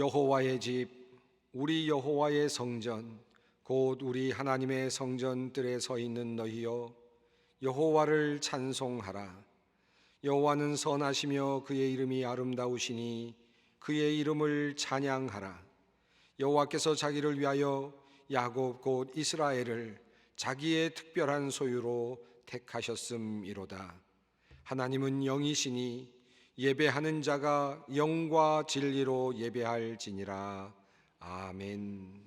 여호와의 집, 우리 여호와의 성전, 곧 우리 하나님의 성전들에 서 있는 너희여, 여호와를 찬송하라. 여호와는 선하시며 그의 이름이 아름다우시니 그의 이름을 찬양하라. 여호와께서 자기를 위하여 야곱 곧 이스라엘을 자기의 특별한 소유로 택하셨음이로다. 하나님은 영이시니 예배하는 자가 영과 진리로 예배할지니라. 아멘.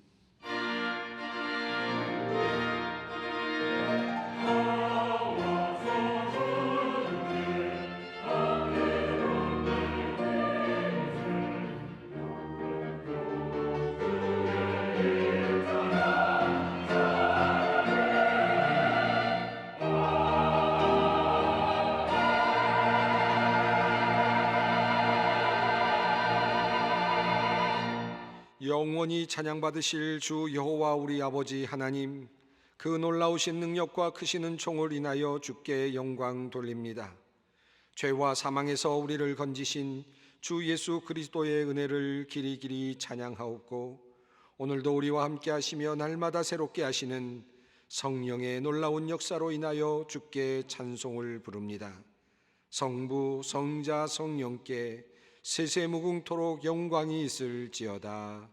영원히 찬양받으실 주 여호와 우리 아버지 하나님, 그 놀라우신 능력과 크시는 총을 인하여 주께 영광 돌립니다. 죄와 사망에서 우리를 건지신 주 예수 그리스도의 은혜를 길이길이 찬양하옵고, 오늘도 우리와 함께 하시며 날마다 새롭게 하시는 성령의 놀라운 역사로 인하여 주께 찬송을 부릅니다. 성부, 성자, 성령께 세세무궁토록 영광이 있을지어다.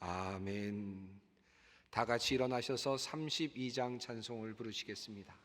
아멘. 다 같이 일어나셔서 32장 찬송을 부르시겠습니다.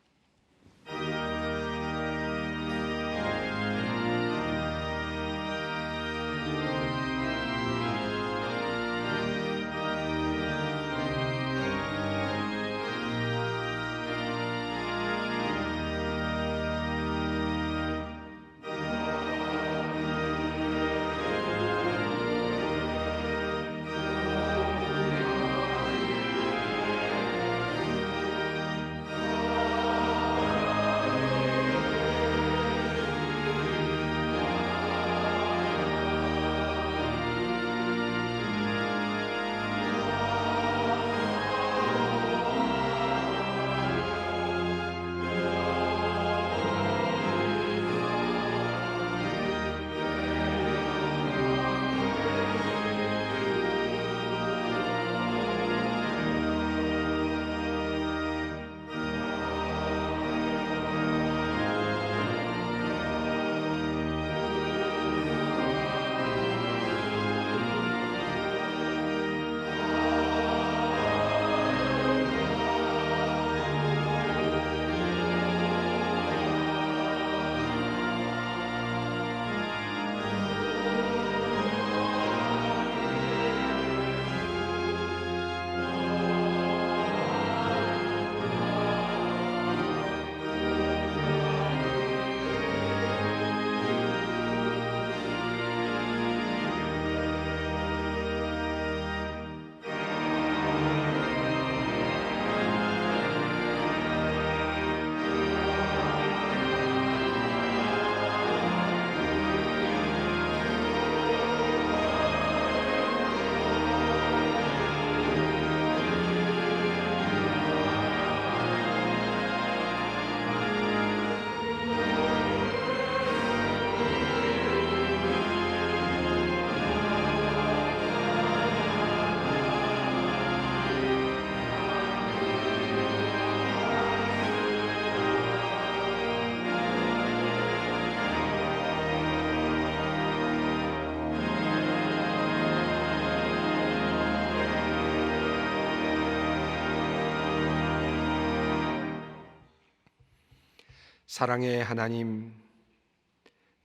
사랑의 하나님,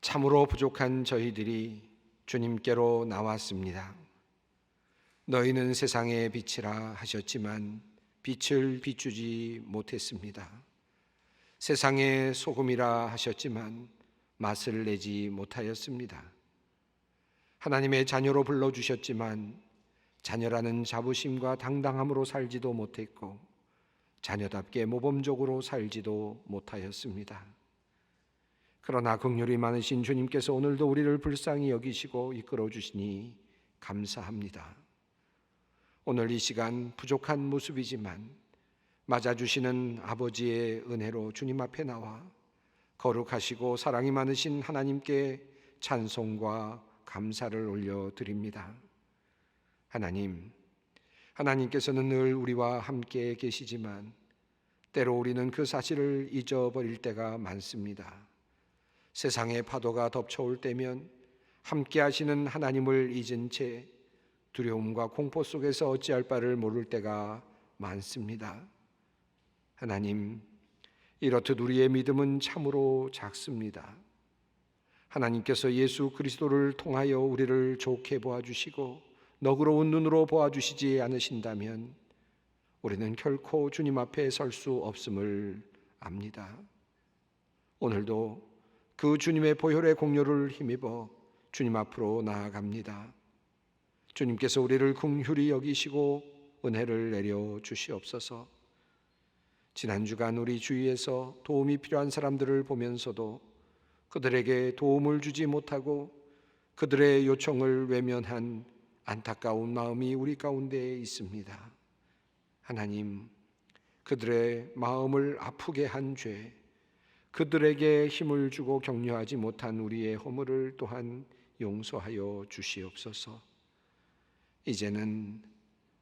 참으로 부족한 저희들이 주님께로 나왔습니다. 너희는 세상의 빛이라 하셨지만 빛을 비추지 못했습니다. 세상의 소금이라 하셨지만 맛을 내지 못하였습니다. 하나님의 자녀로 불러주셨지만 자녀라는 자부심과 당당함으로 살지도 못했고 자녀답게 모범적으로 살지도 못하였습니다. 그러나 긍휼이 많으신 주님께서 오늘도 우리를 불쌍히 여기시고 이끌어 주시니 감사합니다. 오늘 이 시간 부족한 모습이지만 맞아주시는 아버지의 은혜로 주님 앞에 나와 거룩하시고 사랑이 많으신 하나님께 찬송과 감사를 올려드립니다. 하나님께서는 늘 우리와 함께 계시지만 때로 우리는 그 사실을 잊어버릴 때가 많습니다. 세상의 파도가 덮쳐올 때면 함께 하시는 하나님을 잊은 채 두려움과 공포 속에서 어찌할 바를 모를 때가 많습니다. 하나님, 이렇듯 우리의 믿음은 참으로 작습니다. 하나님께서 예수 그리스도를 통하여 우리를 좋게 보아주시고 너그러운 눈으로 보아주시지 않으신다면 우리는 결코 주님 앞에 설 수 없음을 압니다. 오늘도 그 주님의 보혈의 공로를 힘입어 주님 앞으로 나아갑니다. 주님께서 우리를 긍휼히 여기시고 은혜를 내려 주시옵소서. 지난 주간 우리 주위에서 도움이 필요한 사람들을 보면서도 그들에게 도움을 주지 못하고 그들의 요청을 외면한 안타까운 마음이 우리 가운데 있습니다. 하나님, 그들의 마음을 아프게 한 죄, 그들에게 힘을 주고 격려하지 못한 우리의 허물을 또한 용서하여 주시옵소서. 이제는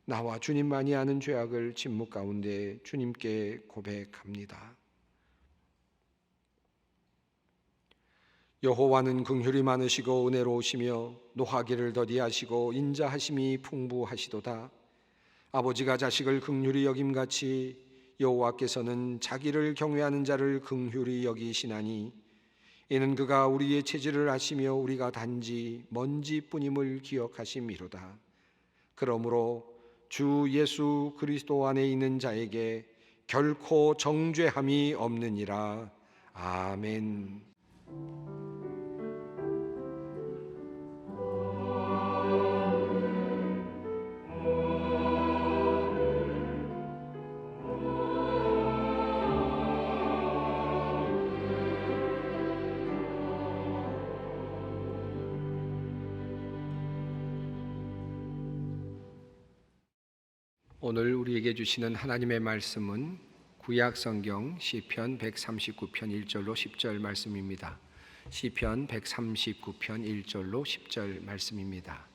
나와 주님만이 아는 죄악을 침묵 가운데 주님께 고백합니다. 여호와는 긍휼이 많으시고 은혜로우시며 노하기를 더디하시고 인자하심이 풍부하시도다. 아버지가 자식을 긍휼히 여김같이 여호와께서는 자기를 경외하는 자를 긍휼히 여기시나니 이는 그가 우리의 체질을 아시며 우리가 단지 먼지뿐임을 기억하심이로다. 그러므로 주 예수 그리스도 안에 있는 자에게 결코 정죄함이 없느니라. 아멘. 오늘 우리에게 주시는 하나님의 말씀은 구약 성경 시편 139편 1절로 10절 말씀입니다. 시편 139편 1절로 10절 말씀입니다.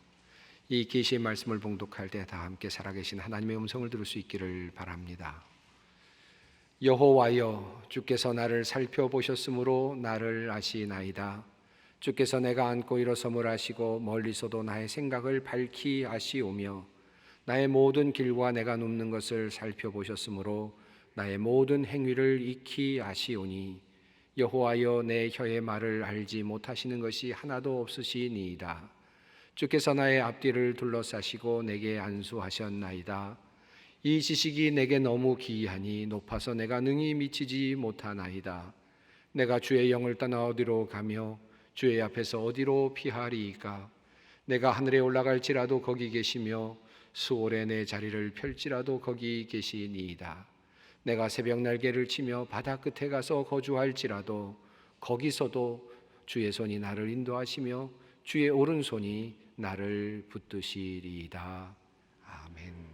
이 계시의 말씀을 봉독할 때 다 함께 살아계신 하나님의 음성을 들을 수 있기를 바랍니다. 여호와여, 주께서 나를 살펴보셨으므로 나를 아시나이다. 주께서 내가 앉고 일어섬을 아시고 멀리서도 나의 생각을 밝히 아시오며 나의 모든 길과 내가 눕는 것을 살펴보셨으므로 나의 모든 행위를 익히 아시오니 여호와여, 내 혀의 말을 알지 못하시는 것이 하나도 없으시니이다. 주께서 나의 앞뒤를 둘러싸시고 내게 안수하셨나이다. 이 지식이 내게 너무 기이하니 높아서 내가 능히 미치지 못하나이다. 내가 주의 영을 떠나 어디로 가며 주의 앞에서 어디로 피하리이까? 내가 하늘에 올라갈지라도 거기 계시며 수월에 내 자리를 펼지라도 거기 계시니이다. 내가 새벽 날개를 치며 바다 끝에 가서 거주할지라도 거기서도 주의 손이 나를 인도하시며 주의 오른손이 나를 붙드시리이다. 아멘.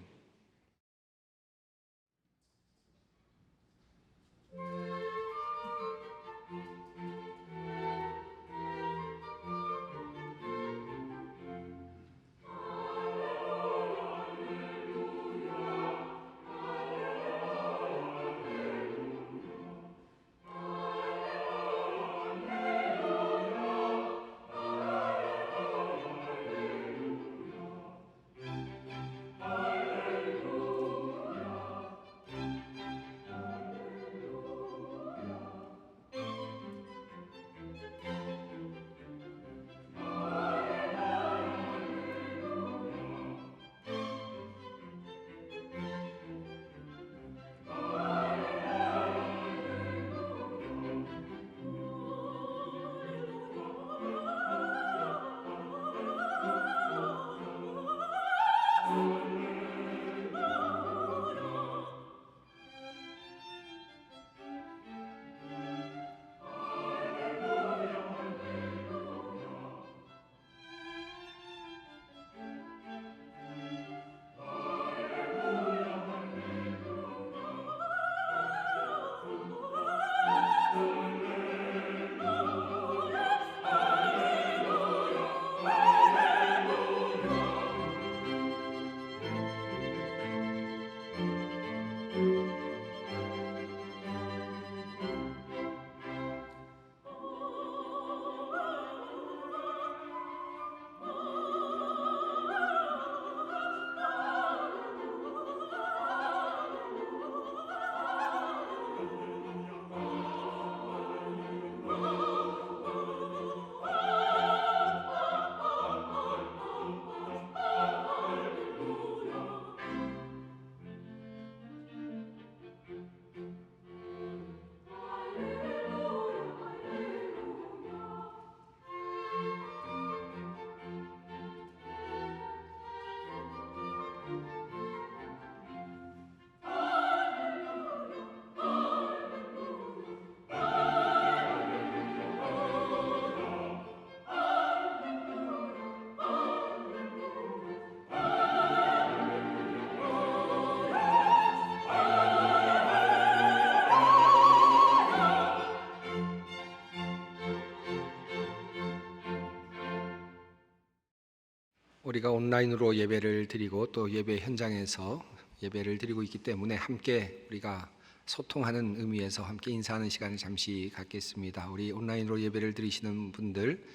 우리가 온라인으로 예배를 드리고 또 예배 현장에서 예배를 드리고 있기 때문에 함께 우리가 소통하는 의미에서 함께 인사하는 시간을 잠시 갖겠습니다. 우리 온라인으로 예배를 드리시는 분들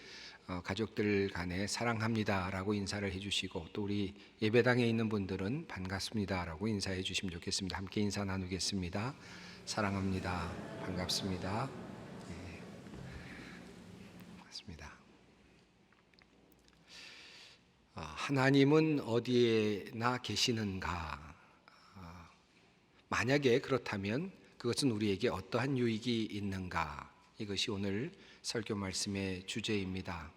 가족들 간에 사랑합니다라고 인사를 해주시고, 또 우리 예배당에 있는 분들은 반갑습니다라고 인사해 주시면 좋겠습니다. 함께 인사 나누겠습니다. 사랑합니다. 반갑습니다. 네, 반갑습니다. 하나님은 어디에나 계시는가? 만약에 그렇다면 그것은 우리에게 어떠한 유익이 있는가? 이것이 오늘 설교 말씀의 주제입니다.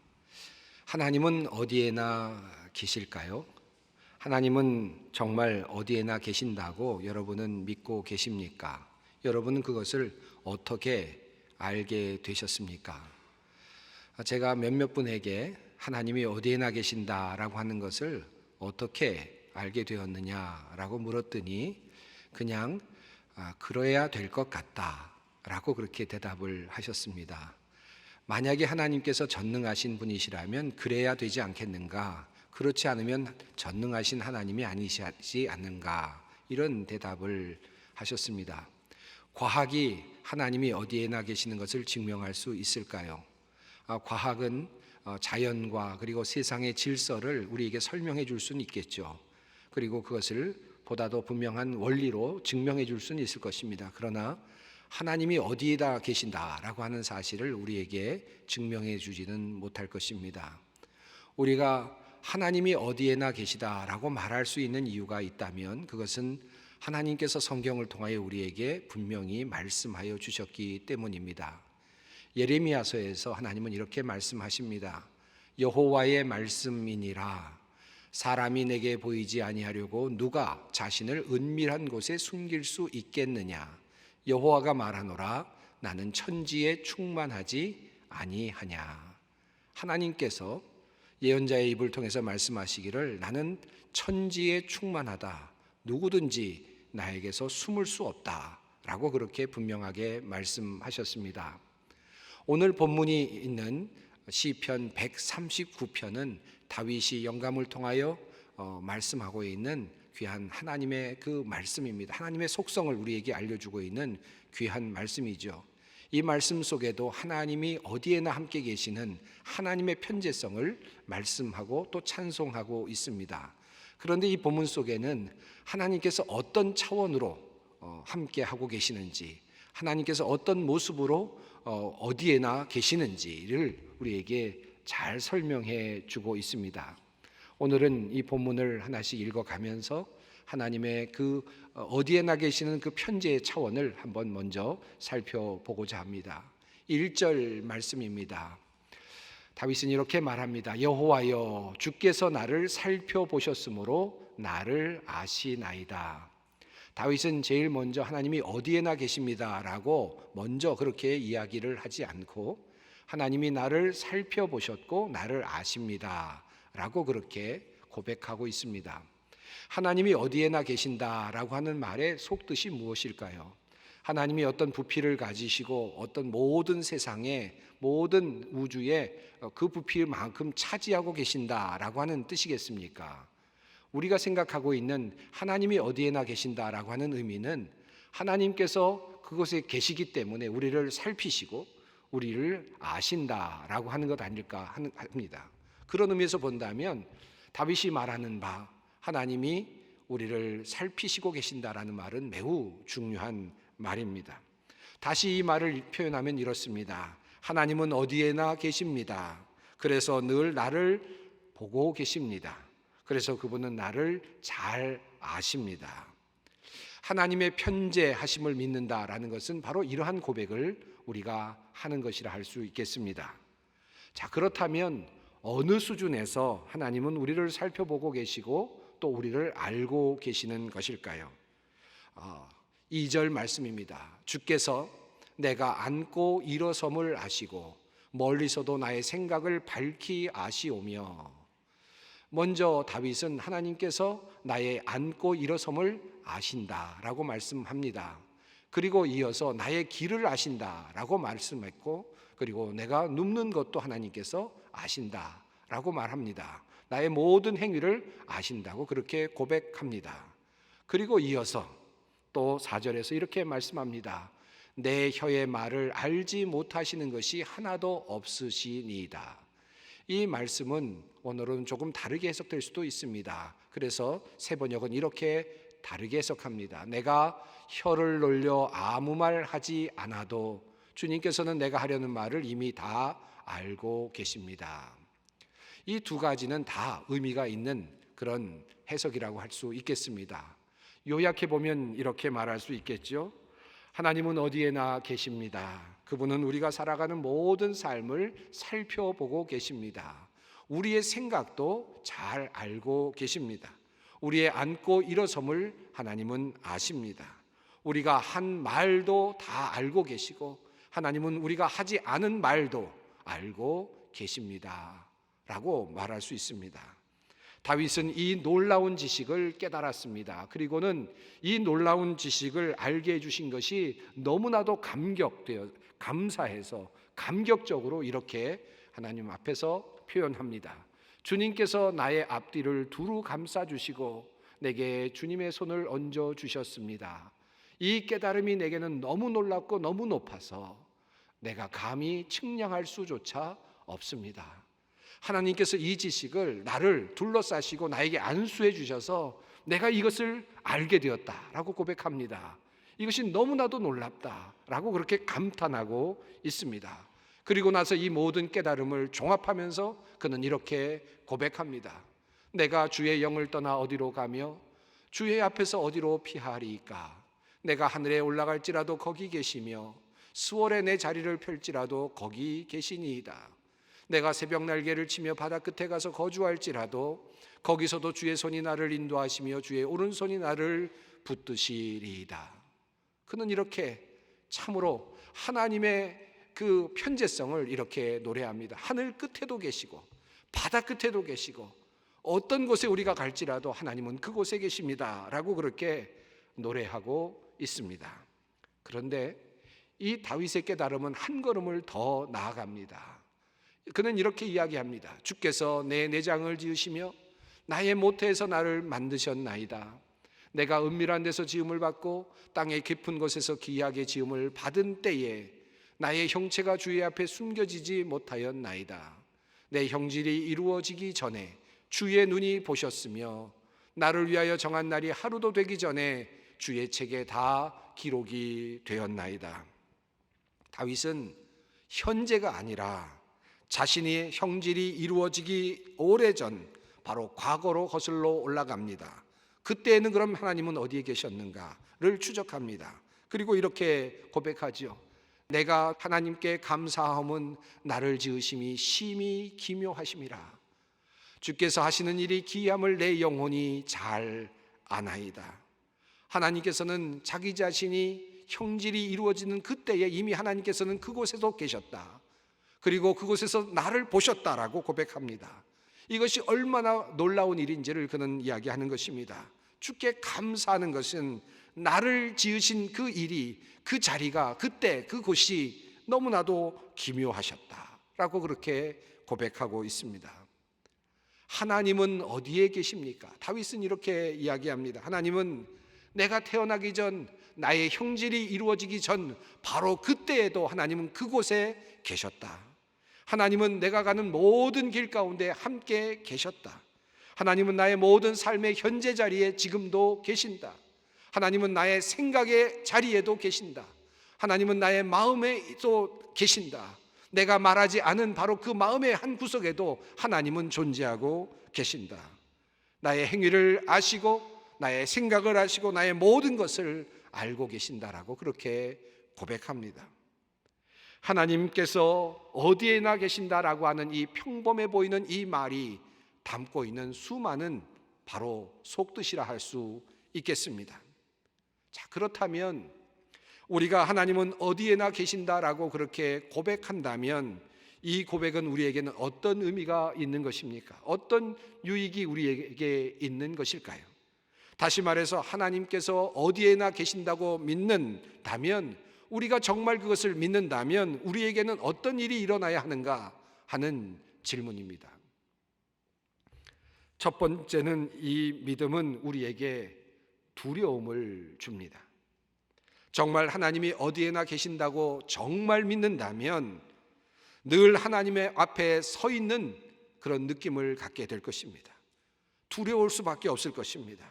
하나님은 어디에나 계실까요? 하나님은 정말 어디에나 계신다고 여러분은 믿고 계십니까? 여러분은 그것을 어떻게 알게 되셨습니까? 제가 몇몇 분에게 하나님이 어디에나 계신다라고 하는 것을 어떻게 알게 되었느냐라고 물었더니 그냥 그래야 될 것 같다라고 그렇게 대답을 하셨습니다. 만약에 하나님께서 전능하신 분이시라면 그래야 되지 않겠는가? 그렇지 않으면 전능하신 하나님이 아니시지 않는가? 이런 대답을 하셨습니다. 과학이 하나님이 어디에나 계시는 것을 증명할 수 있을까요? 과학은 자연과 그리고 세상의 질서를 우리에게 설명해 줄 수는 있겠죠. 그리고 그것을 보다도 분명한 원리로 증명해 줄 수는 있을 것입니다. 그러나 하나님이 어디에다 계신다라고 하는 사실을 우리에게 증명해 주지는 못할 것입니다. 우리가 하나님이 어디에나 계시다라고 말할 수 있는 이유가 있다면 그것은 하나님께서 성경을 통하여 우리에게 분명히 말씀하여 주셨기 때문입니다. 예레미야서에서 하나님은 이렇게 말씀하십니다. 여호와의 말씀이니라. 사람이 내게 보이지 아니하려고 누가 자신을 은밀한 곳에 숨길 수 있겠느냐. 여호와가 말하노라. 나는 천지에 충만하지 아니하냐. 하나님께서 예언자의 입을 통해서 말씀하시기를 나는 천지에 충만하다. 누구든지 나에게서 숨을 수 없다. 라고 그렇게 분명하게 말씀하셨습니다. 오늘 본문이 있는 시편 139편은 다윗이 영감을 통하여 말씀하고 있는 귀한 하나님의 그 말씀입니다. 하나님의 속성을 우리에게 알려주고 있는 귀한 말씀이죠. 이 말씀 속에도 하나님이 어디에나 함께 계시는 하나님의 편재성을 말씀하고 또 찬송하고 있습니다. 그런데 이 본문 속에는 하나님께서 어떤 차원으로 함께 하고 계시는지, 하나님께서 어떤 모습으로 어디에나 계시는지를 우리에게 잘 설명해 주고 있습니다. 오늘은 이 본문을 하나씩 읽어가면서 하나님의 그 어디에나 계시는 그 편재의 차원을 한번 먼저 살펴보고자 합니다. 1절 말씀입니다. 다윗은 이렇게 말합니다. 여호와여, 주께서 나를 살펴보셨으므로 나를 아시나이다. 다윗은 제일 먼저 하나님이 어디에나 계십니다라고 먼저 그렇게 이야기를 하지 않고 하나님이 나를 살펴보셨고 나를 아십니다라고 그렇게 고백하고 있습니다. 하나님이 어디에나 계신다라고 하는 말의 속뜻이 무엇일까요? 하나님이 어떤 부피를 가지시고 어떤 모든 세상의 모든 우주에 그 부피만큼 차지하고 계신다라고 하는 뜻이겠습니까? 우리가 생각하고 있는 하나님이 어디에나 계신다라고 하는 의미는 하나님께서 그곳에 계시기 때문에 우리를 살피시고 우리를 아신다라고 하는 것 아닐까 합니다. 그런 의미에서 본다면 다윗이 말하는 바 하나님이 우리를 살피시고 계신다라는 말은 매우 중요한 말입니다. 다시 이 말을 표현하면 이렇습니다. 하나님은 어디에나 계십니다. 그래서 늘 나를 보고 계십니다. 그래서 그분은 나를 잘 아십니다. 하나님의 편재하심을 믿는다라는 것은 바로 이러한 고백을 우리가 하는 것이라 할 수 있겠습니다. 자, 그렇다면 어느 수준에서 하나님은 우리를 살펴보고 계시고 또 우리를 알고 계시는 것일까요? 2절 말씀입니다. 주께서 내가 앉고 일어섬을 아시고 멀리서도 나의 생각을 밝히 아시오며. 먼저 다윗은 하나님께서 나의 앉고 일어섬을 아신다라고 말씀합니다. 그리고 이어서 나의 길을 아신다라고 말씀했고, 그리고 내가 눕는 것도 하나님께서 아신다라고 말합니다. 나의 모든 행위를 아신다고 그렇게 고백합니다. 그리고 이어서 또 4절에서 이렇게 말씀합니다. 내 혀의 말을 알지 못하시는 것이 하나도 없으시니이다. 이 말씀은 오늘은 조금 다르게 해석될 수도 있습니다. 그래서 세번역은 이렇게 다르게 해석합니다. 내가 혀를 놀려 아무 말 하지 않아도 주님께서는 내가 하려는 말을 이미 다 알고 계십니다. 이 두 가지는 다 의미가 있는 그런 해석이라고 할 수 있겠습니다. 요약해 보면 이렇게 말할 수 있겠죠. 하나님은 어디에나 계십니다. 그분은 우리가 살아가는 모든 삶을 살펴보고 계십니다. 우리의 생각도 잘 알고 계십니다. 우리의 앉고 일어섬을 하나님은 아십니다. 우리가 한 말도 다 알고 계시고 하나님은 우리가 하지 않은 말도 알고 계십니다 라고 말할 수 있습니다. 다윗은 이 놀라운 지식을 깨달았습니다. 그리고는 이 놀라운 지식을 알게 해주신 것이 너무나도 감사해서 감격적으로 이렇게 하나님 앞에서 표현합니다. 주님께서 나의 앞뒤를 두루 감싸주시고 내게 주님의 손을 얹어주셨습니다. 이 깨달음이 내게는 너무 놀랍고 너무 높아서 내가 감히 측량할 수조차 없습니다. 하나님께서 이 지식을 나를 둘러싸시고 나에게 안수해 주셔서 내가 이것을 알게 되었다라고 고백합니다. 이것이 너무나도 놀랍다라고 그렇게 감탄하고 있습니다. 그리고 나서 이 모든 깨달음을 종합하면서 그는 이렇게 고백합니다. 내가 주의 영을 떠나 어디로 가며 주의 앞에서 어디로 피하리이까? 내가 하늘에 올라갈지라도 거기 계시며 수월에 내 자리를 펼지라도 거기 계시니이다. 내가 새벽 날개를 치며 바다 끝에 가서 거주할지라도 거기서도 주의 손이 나를 인도하시며 주의 오른손이 나를 붙드시리이다. 그는 이렇게 참으로 하나님의 그 편재성을 이렇게 노래합니다. 하늘 끝에도 계시고 바다 끝에도 계시고 어떤 곳에 우리가 갈지라도 하나님은 그곳에 계십니다 라고 그렇게 노래하고 있습니다. 그런데 이 다윗의 깨달음은 한 걸음을 더 나아갑니다. 그는 이렇게 이야기합니다. 주께서 내 내장을 지으시며 나의 모태에서 나를 만드셨나이다. 내가 은밀한 데서 지음을 받고 땅의 깊은 곳에서 기이하게 지음을 받은 때에 나의 형체가 주의 앞에 숨겨지지 못하였나이다. 내 형질이 이루어지기 전에 주의 눈이 보셨으며 나를 위하여 정한 날이 하루도 되기 전에 주의 책에 다 기록이 되었나이다. 다윗은 현재가 아니라 자신의 형질이 이루어지기 오래전 바로 과거로 거슬러 올라갑니다. 그때에는 그럼 하나님은 어디에 계셨는가를 추적합니다. 그리고 이렇게 고백하죠. 내가 하나님께 감사함은 나를 지으심이 심히 기묘하심이라. 주께서 하시는 일이 기이함을 내 영혼이 잘 아나이다. 하나님께서는 자기 자신이 형질이 이루어지는 그때에 이미 하나님께서는 그곳에도 계셨다. 그리고 그곳에서 나를 보셨다라고 고백합니다. 이것이 얼마나 놀라운 일인지를 그는 이야기하는 것입니다. 주께 감사하는 것은 나를 지으신 그 일이, 그 자리가, 그때 그곳이 너무나도 기묘하셨다라고 그렇게 고백하고 있습니다. 하나님은 어디에 계십니까? 다윗은 이렇게 이야기합니다. 하나님은 내가 태어나기 전, 나의 형질이 이루어지기 전 바로 그때에도 하나님은 그곳에 계셨다. 하나님은 내가 가는 모든 길 가운데 함께 계셨다. 하나님은 나의 모든 삶의 현재 자리에 지금도 계신다. 하나님은 나의 생각의 자리에도 계신다. 하나님은 나의 마음에도 계신다. 내가 말하지 않은 바로 그 마음의 한 구석에도 하나님은 존재하고 계신다. 나의 행위를 아시고 나의 생각을 아시고 나의 모든 것을 알고 계신다라고 그렇게 고백합니다. 하나님께서 어디에나 계신다라고 하는 이 평범해 보이는 이 말이 담고 있는 수많은 바로 속뜻이라 할 수 있겠습니다. 자, 그렇다면 우리가 하나님은 어디에나 계신다라고 그렇게 고백한다면 이 고백은 우리에게는 어떤 의미가 있는 것입니까? 어떤 유익이 우리에게 있는 것일까요? 다시 말해서 하나님께서 어디에나 계신다고 믿는다면, 우리가 정말 그것을 믿는다면 우리에게는 어떤 일이 일어나야 하는가 하는 질문입니다. 첫 번째는 이 믿음은 우리에게 두려움을 줍니다. 정말 하나님이 어디에나 계신다고 정말 믿는다면 늘 하나님의 앞에 서 있는 그런 느낌을 갖게 될 것입니다. 두려울 수밖에 없을 것입니다.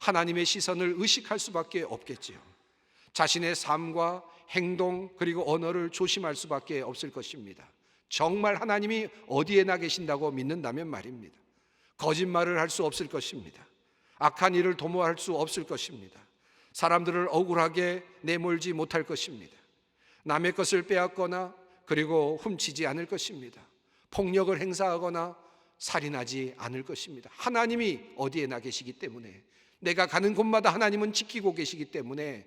하나님의 시선을 의식할 수밖에 없겠지요. 자신의 삶과 행동 그리고 언어를 조심할 수밖에 없을 것입니다. 정말 하나님이 어디에나 계신다고 믿는다면 말입니다. 거짓말을 할 수 없을 것입니다. 악한 일을 도모할 수 없을 것입니다. 사람들을 억울하게 내몰지 못할 것입니다. 남의 것을 빼앗거나 그리고 훔치지 않을 것입니다. 폭력을 행사하거나 살인하지 않을 것입니다. 하나님이 어디에나 계시기 때문에, 내가 가는 곳마다 하나님은 지키고 계시기 때문에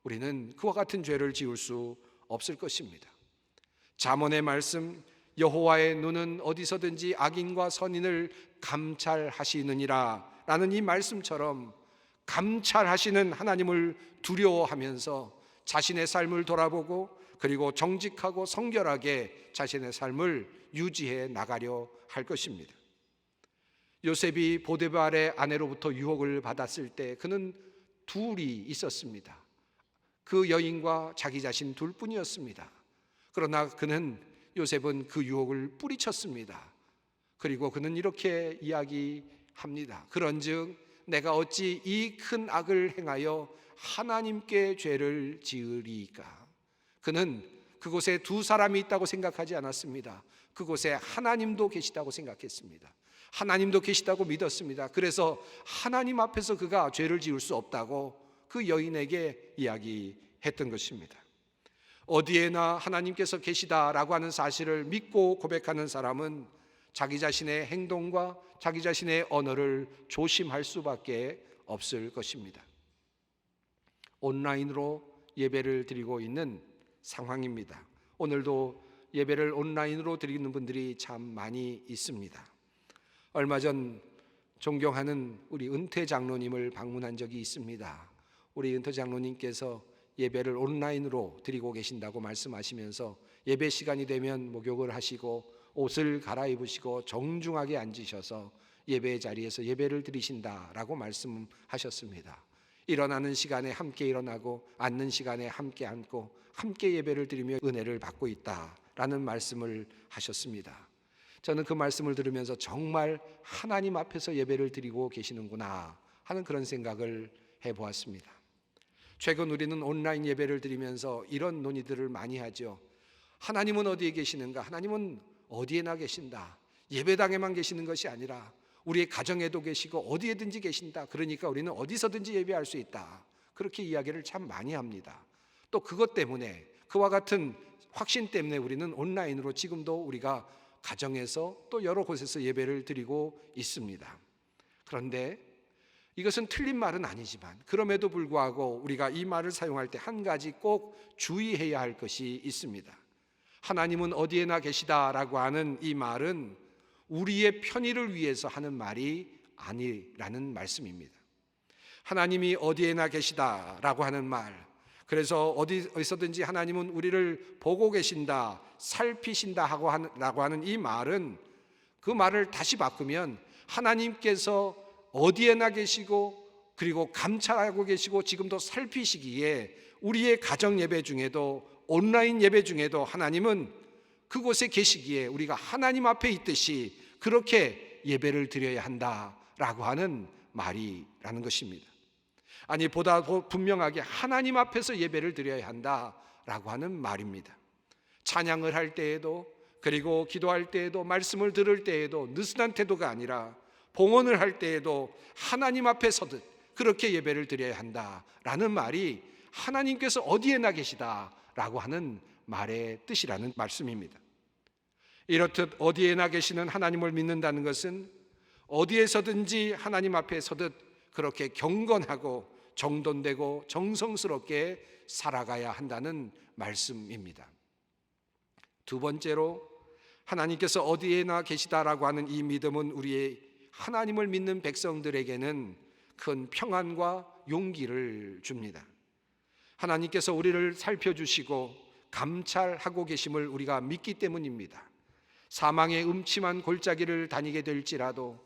우리는 그와 같은 죄를 지을 수 없을 것입니다. 잠언의 말씀, 여호와의 눈은 어디서든지 악인과 선인을 감찰하시느니라 라는 이 말씀처럼 감찰하시는 하나님을 두려워하면서 자신의 삶을 돌아보고 그리고 정직하고 성결하게 자신의 삶을 유지해 나가려 할 것입니다. 요셉이 보디발의 아내로부터 유혹을 받았을 때 그는 둘이 있었습니다. 그 여인과 자기 자신 둘뿐이었습니다. 그러나 요셉은 그 유혹을 뿌리쳤습니다. 그리고 그는 이렇게 이야기합니다. 그런즉 내가 어찌 이 큰 악을 행하여 하나님께 죄를 지으리이까. 그는 그곳에 두 사람이 있다고 생각하지 않았습니다. 그곳에 하나님도 계시다고 생각했습니다. 하나님도 계시다고 믿었습니다. 그래서 하나님 앞에서 그가 죄를 지을 수 없다고 그 여인에게 이야기했던 것입니다. 어디에나 하나님께서 계시다라고 하는 사실을 믿고 고백하는 사람은 자기 자신의 행동과 자기 자신의 언어를 조심할 수밖에 없을 것입니다. 온라인으로 예배를 드리고 있는 상황입니다. 오늘도 예배를 온라인으로 드리는 분들이 참 많이 있습니다. 얼마 전 존경하는 우리 은퇴 장로님을 방문한 적이 있습니다. 우리 은퇴 장로님께서 예배를 온라인으로 드리고 계신다고 말씀하시면서 예배 시간이 되면 목욕을 하시고 옷을 갈아입으시고 정중하게 앉으셔서 예배 자리에서 예배를 드리신다라고 말씀하셨습니다. 일어나는 시간에 함께 일어나고 앉는 시간에 함께 앉고 함께 예배를 드리며 은혜를 받고 있다라는 말씀을 하셨습니다. 저는 그 말씀을 들으면서 정말 하나님 앞에서 예배를 드리고 계시는구나 하는 그런 생각을 해보았습니다. 최근 우리는 온라인 예배를 드리면서 이런 논의들을 많이 하죠. 하나님은 어디에 계시는가? 하나님은 어디에나 계신다. 예배당에만 계시는 것이 아니라 우리의 가정에도 계시고 어디에든지 계신다. 그러니까 우리는 어디서든지 예배할 수 있다. 그렇게 이야기를 참 많이 합니다. 또 그것 때문에, 그와 같은 확신 때문에 우리는 온라인으로 지금도 우리가 가정에서 또 여러 곳에서 예배를 드리고 있습니다. 그런데 이것은 틀린 말은 아니지만 그럼에도 불구하고 우리가 이 말을 사용할 때 한 가지 꼭 주의해야 할 것이 있습니다. 하나님은 어디에나 계시다라고 하는 이 말은 우리의 편의를 위해서 하는 말이 아니라는 말씀입니다. 하나님이 어디에나 계시다라고 하는 말, 그래서 어디서든지 하나님은 우리를 보고 계신다, 살피신다 라고 하는 이 말은, 그 말을 다시 바꾸면 하나님께서 어디에나 계시고 그리고 감찰하고 계시고 지금도 살피시기에 우리의 가정 예배 중에도 온라인 예배 중에도 하나님은 그곳에 계시기에 우리가 하나님 앞에 있듯이 그렇게 예배를 드려야 한다라고 하는 말이라는 것입니다. 아니, 보다 분명하게 하나님 앞에서 예배를 드려야 한다라고 하는 말입니다. 찬양을 할 때에도, 그리고 기도할 때에도, 말씀을 들을 때에도 느슨한 태도가 아니라 봉헌을 할 때에도 하나님 앞에 서듯 그렇게 예배를 드려야 한다라는 말이 하나님께서 어디에나 계시다라고 하는 말의 뜻이라는 말씀입니다. 이렇듯 어디에나 계시는 하나님을 믿는다는 것은 어디에서든지 하나님 앞에 서듯 그렇게 경건하고 정돈되고 정성스럽게 살아가야 한다는 말씀입니다. 두 번째로, 하나님께서 어디에나 계시다라고 하는 이 믿음은 우리의 하나님을 믿는 백성들에게는 큰 평안과 용기를 줍니다. 하나님께서 우리를 살펴주시고 감찰하고 계심을 우리가 믿기 때문입니다. 사망의 음침한 골짜기를 다니게 될지라도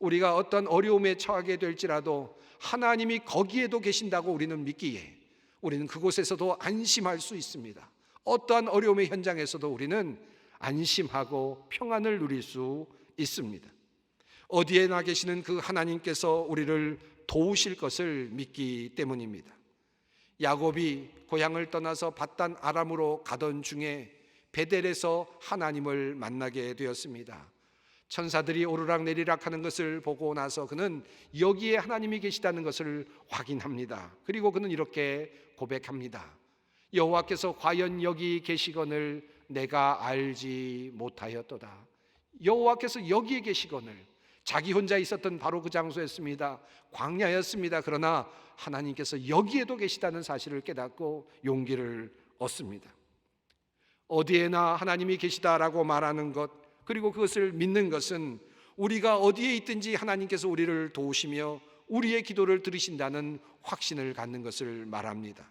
우리가 어떤 어려움에 처하게 될지라도 하나님이 거기에도 계신다고 우리는 믿기에 우리는 그곳에서도 안심할 수 있습니다. 어떠한 어려움의 현장에서도 우리는 안심하고 평안을 누릴 수 있습니다. 어디에나 계시는 그 하나님께서 우리를 도우실 것을 믿기 때문입니다. 야곱이 고향을 떠나서 밧단 아람으로 가던 중에 베델에서 하나님을 만나게 되었습니다. 천사들이 오르락내리락 하는 것을 보고 나서 그는 여기에 하나님이 계시다는 것을 확인합니다. 그리고 그는 이렇게 고백합니다. 여호와께서 과연 여기 계시거늘 내가 알지 못하였도다. 여호와께서 여기에 계시거늘, 자기 혼자 있었던 바로 그 장소였습니다. 광야였습니다. 그러나 하나님께서 여기에도 계시다는 사실을 깨닫고 용기를 얻습니다. 어디에나 하나님이 계시다라고 말하는 것, 그리고 그것을 믿는 것은 우리가 어디에 있든지 하나님께서 우리를 도우시며 우리의 기도를 들으신다는 확신을 갖는 것을 말합니다.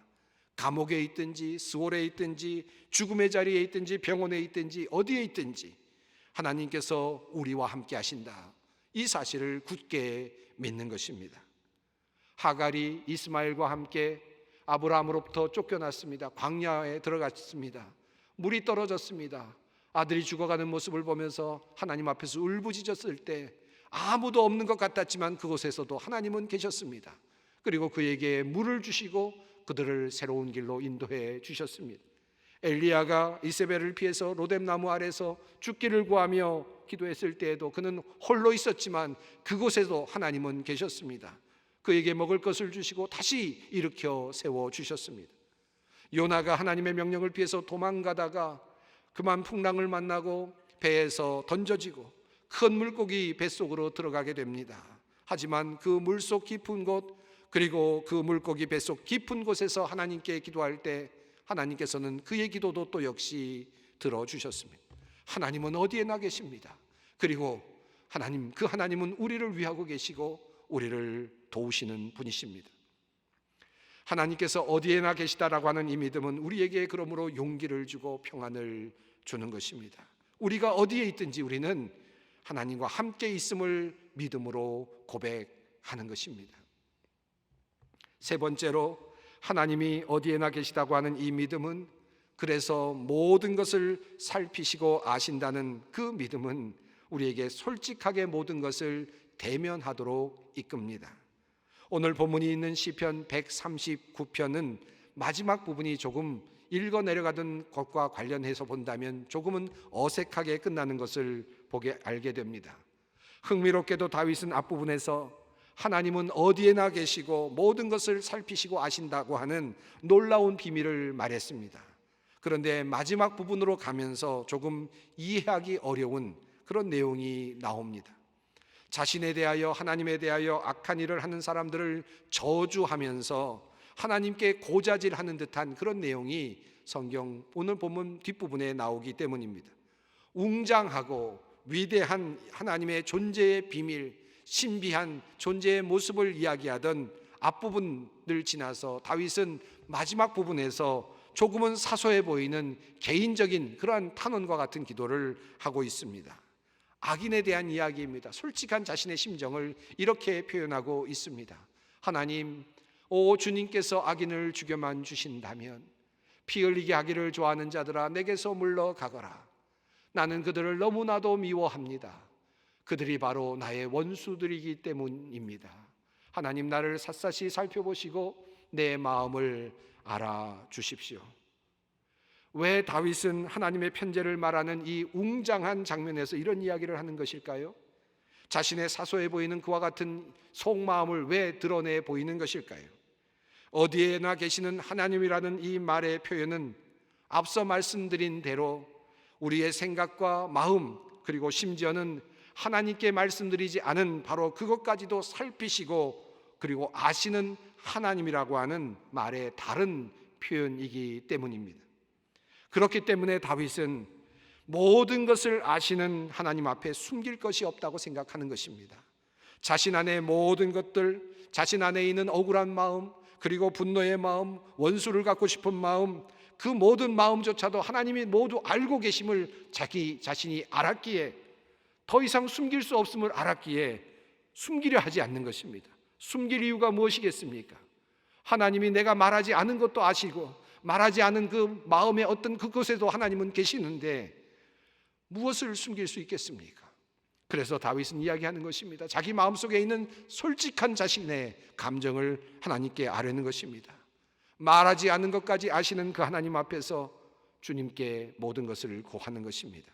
감옥에 있든지 스월에 있든지 죽음의 자리에 있든지 병원에 있든지 어디에 있든지 하나님께서 우리와 함께 하신다, 이 사실을 굳게 믿는 것입니다. 하갈이 이스마엘과 함께 아브라함으로부터 쫓겨났습니다. 광야에 들어갔습니다. 물이 떨어졌습니다. 아들이 죽어가는 모습을 보면서 하나님 앞에서 울부짖었을 때 아무도 없는 것 같았지만 그곳에서도 하나님은 계셨습니다. 그리고 그에게 물을 주시고 그들을 새로운 길로 인도해 주셨습니다. 엘리야가 이세벨을 피해서 로뎀나무 아래서 죽기를 구하며 기도했을 때에도 그는 홀로 있었지만 그곳에도 하나님은 계셨습니다. 그에게 먹을 것을 주시고 다시 일으켜 세워 주셨습니다. 요나가 하나님의 명령을 피해서 도망가다가 그만 풍랑을 만나고 배에서 던져지고 큰 물고기 뱃속으로 들어가게 됩니다. 하지만 그 물속 깊은 곳, 그리고 그 물고기 뱃속 깊은 곳에서 하나님께 기도할 때 하나님께서는 그의 기도도 또 역시 들어주셨습니다. 하나님은 어디에나 계십니다. 그리고 그 하나님은 우리를 위하고 계시고 우리를 도우시는 분이십니다. 하나님께서 어디에나 계시다라고 하는 이 믿음은 우리에게 그러므로 용기를 주고 평안을 주는 것입니다. 우리가 어디에 있든지 우리는 하나님과 함께 있음을 믿음으로 고백하는 것입니다. 세 번째로, 하나님이 어디에나 계시다고 하는 이 믿음은, 그래서 모든 것을 살피시고 아신다는 그 믿음은 우리에게 솔직하게 모든 것을 대면하도록 이끕니다. 오늘 본문이 있는 시편 139편은 마지막 부분이 조금 읽어 내려가던 것과 관련해서 본다면 조금은 어색하게 끝나는 것을 알게 됩니다. 흥미롭게도 다윗은 앞부분에서 하나님은 어디에나 계시고 모든 것을 살피시고 아신다고 하는 놀라운 비밀을 말했습니다. 그런데 마지막 부분으로 가면서 조금 이해하기 어려운 그런 내용이 나옵니다. 자신에 대하여, 하나님에 대하여 악한 일을 하는 사람들을 저주하면서 하나님께 고자질하는 듯한 그런 내용이 성경 오늘 본문 뒷부분에 나오기 때문입니다. 웅장하고 위대한 하나님의 존재의 비밀, 신비한 존재의 모습을 이야기하던 앞부분을 지나서 다윗은 마지막 부분에서 조금은 사소해 보이는 개인적인 그러한 탄원과 같은 기도를 하고 있습니다. 악인에 대한 이야기입니다. 솔직한 자신의 심정을 이렇게 표현하고 있습니다. 하나님, 주님께서 악인을 죽여만 주신다면 피 흘리게 하기를 좋아하는 자들아 내게서 물러가거라. 나는 그들을 너무나도 미워합니다. 그들이 바로 나의 원수들이기 때문입니다. 하나님, 나를 샅샅이 살펴보시고 내 마음을 알아주십시오. 왜 다윗은 하나님의 편재를 말하는 이 웅장한 장면에서 이런 이야기를 하는 것일까요? 자신의 사소해 보이는 그와 같은 속마음을 왜 드러내 보이는 것일까요? 어디에나 계시는 하나님이라는 이 말의 표현은 앞서 말씀드린 대로 우리의 생각과 마음, 그리고 심지어는 하나님께 말씀드리지 않은 바로 그것까지도 살피시고 그리고 아시는 하나님이라고 하는 말의 다른 표현이기 때문입니다. 그렇기 때문에 다윗은 모든 것을 아시는 하나님 앞에 숨길 것이 없다고 생각하는 것입니다. 자신 안에 모든 것들, 자신 안에 있는 억울한 마음, 그리고 분노의 마음, 원수를 갖고 싶은 마음, 그 모든 마음조차도 하나님이 모두 알고 계심을 자기 자신이 알았기에, 더 이상 숨길 수 없음을 알았기에 숨기려 하지 않는 것입니다. 숨길 이유가 무엇이겠습니까? 하나님이 내가 말하지 않은 것도 아시고 말하지 않은 그 마음의 어떤 그것에도 하나님은 계시는데 무엇을 숨길 수 있겠습니까? 그래서 다윗은 이야기하는 것입니다. 자기 마음속에 있는 솔직한 자신의 감정을 하나님께 아뢰는 것입니다. 말하지 않은 것까지 아시는 그 하나님 앞에서 주님께 모든 것을 고하는 것입니다.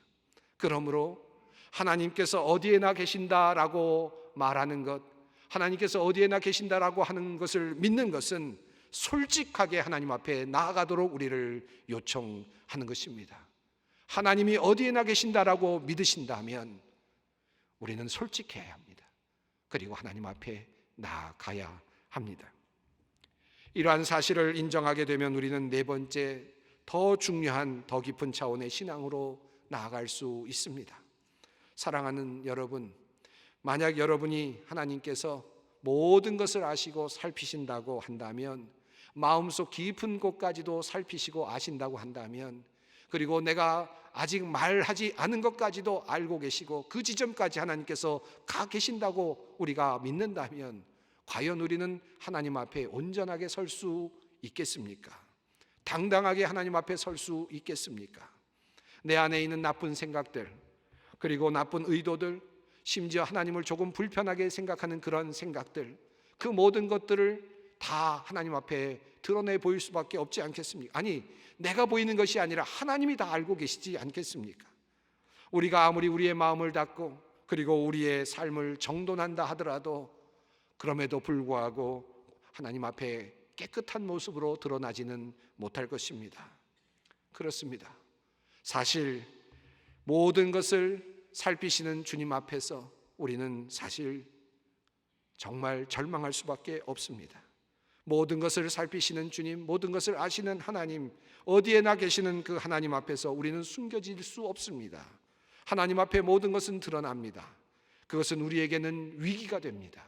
그러므로 하나님께서 어디에나 계신다라고 말하는 것, 하나님께서 어디에나 계신다라고 하는 것을 믿는 것은 솔직하게 하나님 앞에 나아가도록 우리를 요청하는 것입니다. 하나님이 어디에나 계신다라고 믿으신다면 우리는 솔직해야 합니다. 그리고 하나님 앞에 나아가야 합니다. 이러한 사실을 인정하게 되면 우리는 네 번째, 더 중요한 더 깊은 차원의 신앙으로 나아갈 수 있습니다. 사랑하는 여러분, 만약 여러분이 하나님께서 모든 것을 아시고 살피신다고 한다면, 마음속 깊은 곳까지도 살피시고 아신다고 한다면, 그리고 내가 아직 말하지 않은 것까지도 알고 계시고 그 지점까지 하나님께서 가 계신다고 우리가 믿는다면 과연 우리는 하나님 앞에 온전하게 설 수 있겠습니까? 당당하게 하나님 앞에 설 수 있겠습니까? 내 안에 있는 나쁜 생각들, 그리고 나쁜 의도들, 심지어 하나님을 조금 불편하게 생각하는 그런 생각들, 그 모든 것들을 다 하나님 앞에 드러내 보일 수밖에 없지 않겠습니까? 아니, 내가 보이는 것이 아니라 하나님이 다 알고 계시지 않겠습니까? 우리가 아무리 우리의 마음을 닫고 그리고 우리의 삶을 정돈한다 하더라도 그럼에도 불구하고 하나님 앞에 깨끗한 모습으로 드러나지는 못할 것입니다. 그렇습니다. 사실 모든 것을 살피시는 주님 앞에서 우리는 사실 정말 절망할 수밖에 없습니다. 모든 것을 살피시는 주님, 모든 것을 아시는 하나님, 어디에나 계시는 그 하나님 앞에서 우리는 숨겨질 수 없습니다. 하나님 앞에 모든 것은 드러납니다. 그것은 우리에게는 위기가 됩니다.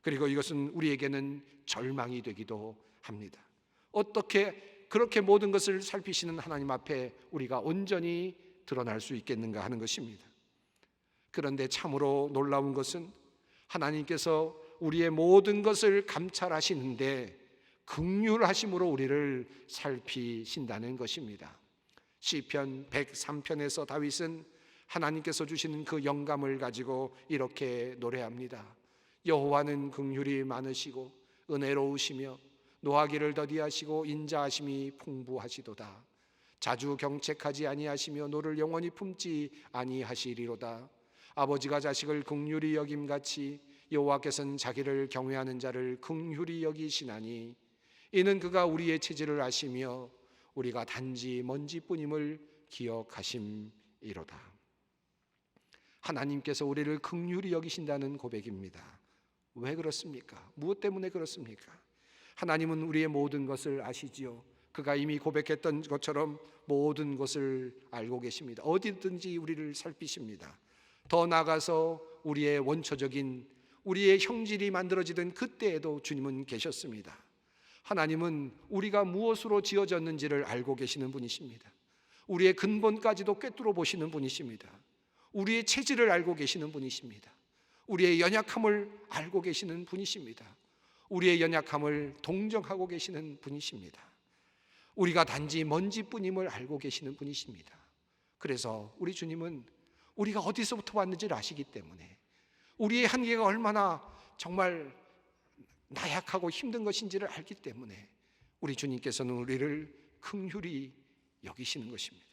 그리고 이것은 우리에게는 절망이 되기도 합니다. 어떻게 그렇게 모든 것을 살피시는 하나님 앞에 우리가 온전히 드러날 수 있겠는가 하는 것입니다. 그런데 참으로 놀라운 것은 하나님께서 우리의 모든 것을 감찰하시는데 긍휼하심으로 우리를 살피신다는 것입니다. 시편 103편에서 다윗은 하나님께서 주시는 그 영감을 가지고 이렇게 노래합니다. 여호와는 긍휼이 많으시고 은혜로우시며 노하기를 더디하시고 인자하심이 풍부하시도다. 자주 경책하지 아니하시며 노를 영원히 품지 아니하시리로다. 아버지가 자식을 긍휼히 여김같이 여호와께서는 자기를 경외하는 자를 긍휼히 여기시나니 이는 그가 우리의 체질을 아시며 우리가 단지 먼지뿐임을 기억하심이로다. 하나님께서 우리를 긍휼히 여기신다는 고백입니다. 왜 그렇습니까? 무엇 때문에 그렇습니까? 하나님은 우리의 모든 것을 아시지요. 그가 이미 고백했던 것처럼 모든 것을 알고 계십니다. 어디든지 우리를 살피십니다. 더 나아가서 우리의 원초적인 우리의 형질이 만들어지던 그때에도 주님은 계셨습니다. 하나님은 우리가 무엇으로 지어졌는지를 알고 계시는 분이십니다. 우리의 근본까지도 꿰뚫어 보시는 분이십니다. 우리의 체질을 알고 계시는 분이십니다. 우리의 연약함을 알고 계시는 분이십니다. 우리의 연약함을 동정하고 계시는 분이십니다. 우리가 단지 먼지뿐임을 알고 계시는 분이십니다. 그래서 우리 주님은 우리가 어디서부터 왔는지를 아시기 때문에 우리의 한계가 얼마나 정말 나약하고 힘든 것인지를 알기 때문에 우리 주님께서는 우리를 긍휼히 여기시는 것입니다.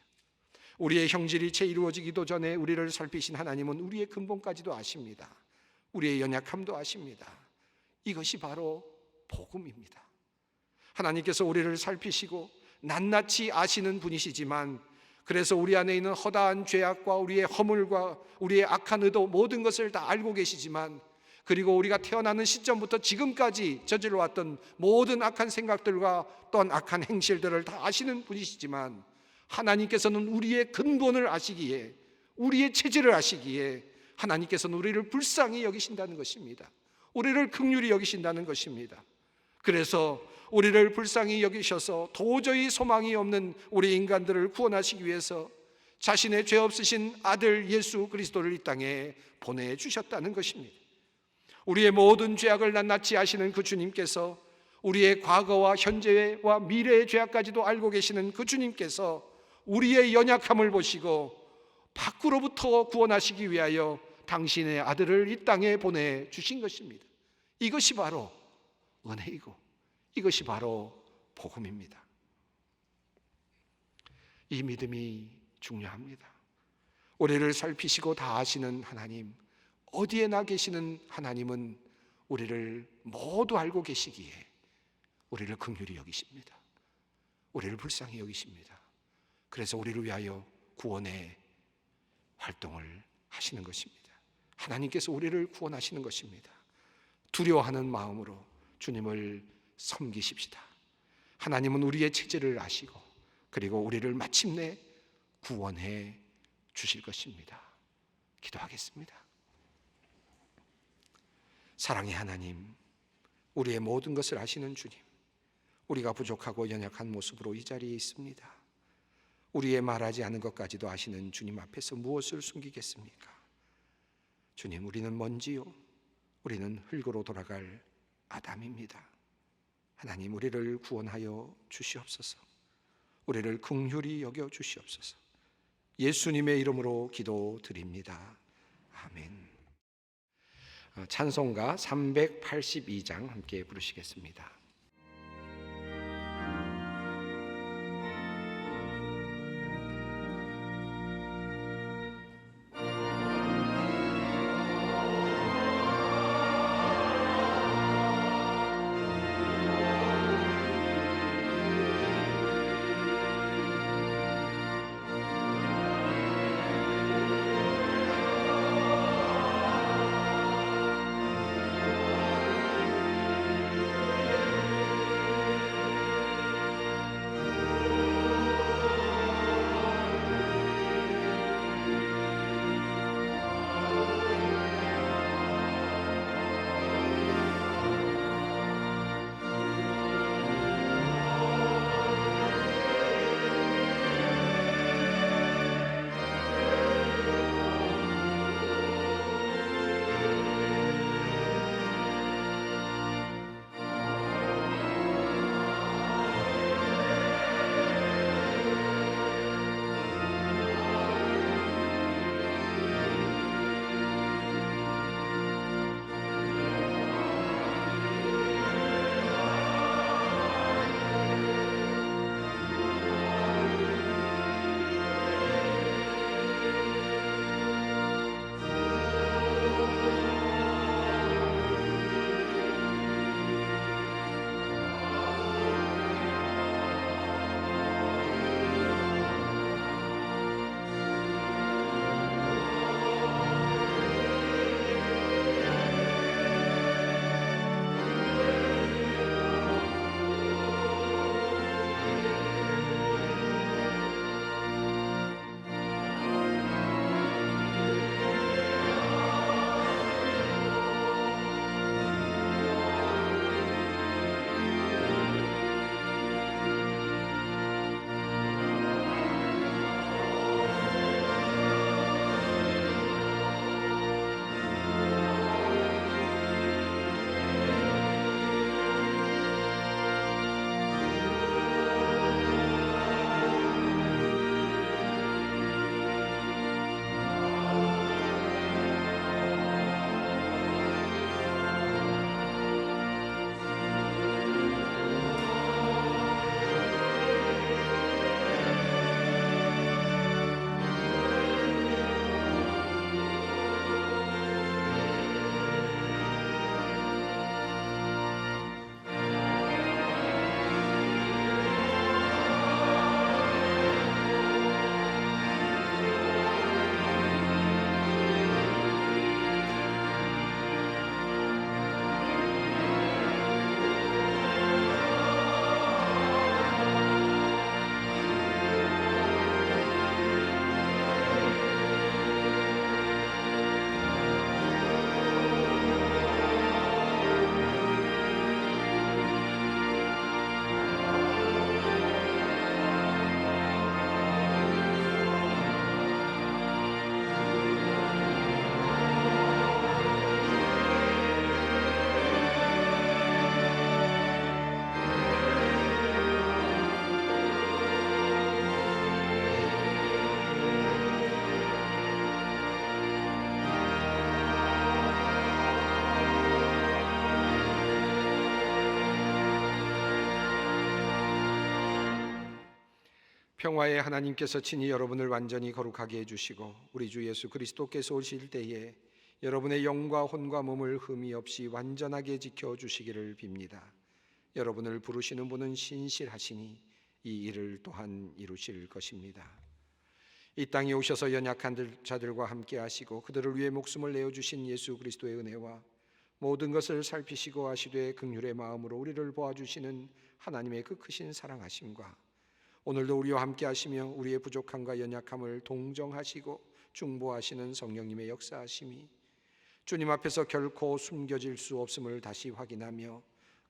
우리의 형질이 채 이루어지기도 전에 우리를 살피신 하나님은 우리의 근본까지도 아십니다. 우리의 연약함도 아십니다. 이것이 바로 복음입니다. 하나님께서 우리를 살피시고 낱낱이 아시는 분이시지만 그래서 우리 안에 있는 허다한 죄악과 우리의 허물과 우리의 악한 의도 모든 것을 다 알고 계시지만 그리고 우리가 태어나는 시점부터 지금까지 저질러 왔던 모든 악한 생각들과 또한 악한 행실들을 다 아시는 분이시지만 하나님께서는 우리의 근본을 아시기에 우리의 체질을 아시기에 하나님께서는 우리를 불쌍히 여기신다는 것입니다. 우리를 긍휼히 여기신다는 것입니다. 그래서 우리를 불쌍히 여기셔서 도저히 소망이 없는 우리 인간들을 구원하시기 위해서 자신의 죄 없으신 아들 예수 그리스도를 이 땅에 보내주셨다는 것입니다. 우리의 모든 죄악을 낱낱이 아시는 그 주님께서, 우리의 과거와 현재와 미래의 죄악까지도 알고 계시는 그 주님께서 우리의 연약함을 보시고 밖으로부터 구원하시기 위하여 당신의 아들을 이 땅에 보내주신 것입니다. 이것이 바로 은혜이고 이것이 바로 복음입니다. 이 믿음이 중요합니다. 우리를 살피시고 다 아시는 하나님, 어디에나 계시는 하나님은 우리를 모두 알고 계시기에 우리를 긍휼히 여기십니다. 우리를 불쌍히 여기십니다. 그래서 우리를 위하여 구원의 활동을 하시는 것입니다. 하나님께서 우리를 구원하시는 것입니다. 두려워하는 마음으로 주님을 섬기십시다. 하나님은 우리의 체질을 아시고 그리고 우리를 마침내 구원해 주실 것입니다. 기도하겠습니다. 사랑의 하나님, 우리의 모든 것을 아시는 주님, 우리가 부족하고 연약한 모습으로 이 자리에 있습니다. 우리의 말하지 않은 것까지도 아시는 주님 앞에서 무엇을 숨기겠습니까? 주님, 우리는 먼지요, 우리는 흙으로 돌아갈 아담입니다. 하나님, 우리를 구원하여 주시옵소서. 우리를 긍휼히 여겨 주시옵소서. 예수님의 이름으로 기도드립니다. 아멘. 찬송가 382장 함께 부르시겠습니다. 평화의 하나님께서 친히 여러분을 완전히 거룩하게 해주시고 우리 주 예수 그리스도께서 오실 때에 여러분의 영과 혼과 몸을 흠이 없이 완전하게 지켜주시기를 빕니다. 여러분을 부르시는 분은 신실하시니 이 일을 또한 이루실 것입니다. 이 땅에 오셔서 연약한 자들과 함께 하시고 그들을 위해 목숨을 내어주신 예수 그리스도의 은혜와 모든 것을 살피시고 하시되 긍휼의 마음으로 우리를 보아주시는 하나님의 그 크신 사랑하심과 오늘도 우리와 함께 하시며 우리의 부족함과 연약함을 동정하시고 중보하시는 성령님의 역사하심이 주님 앞에서 결코 숨겨질 수 없음을 다시 확인하며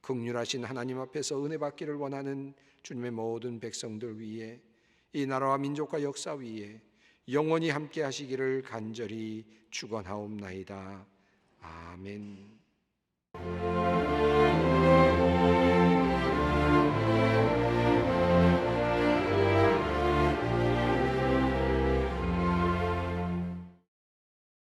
긍휼하신 하나님 앞에서 은혜 받기를 원하는 주님의 모든 백성들 위에 이 나라와 민족과 역사 위에 영원히 함께 하시기를 간절히 축원하옵나이다. 아멘.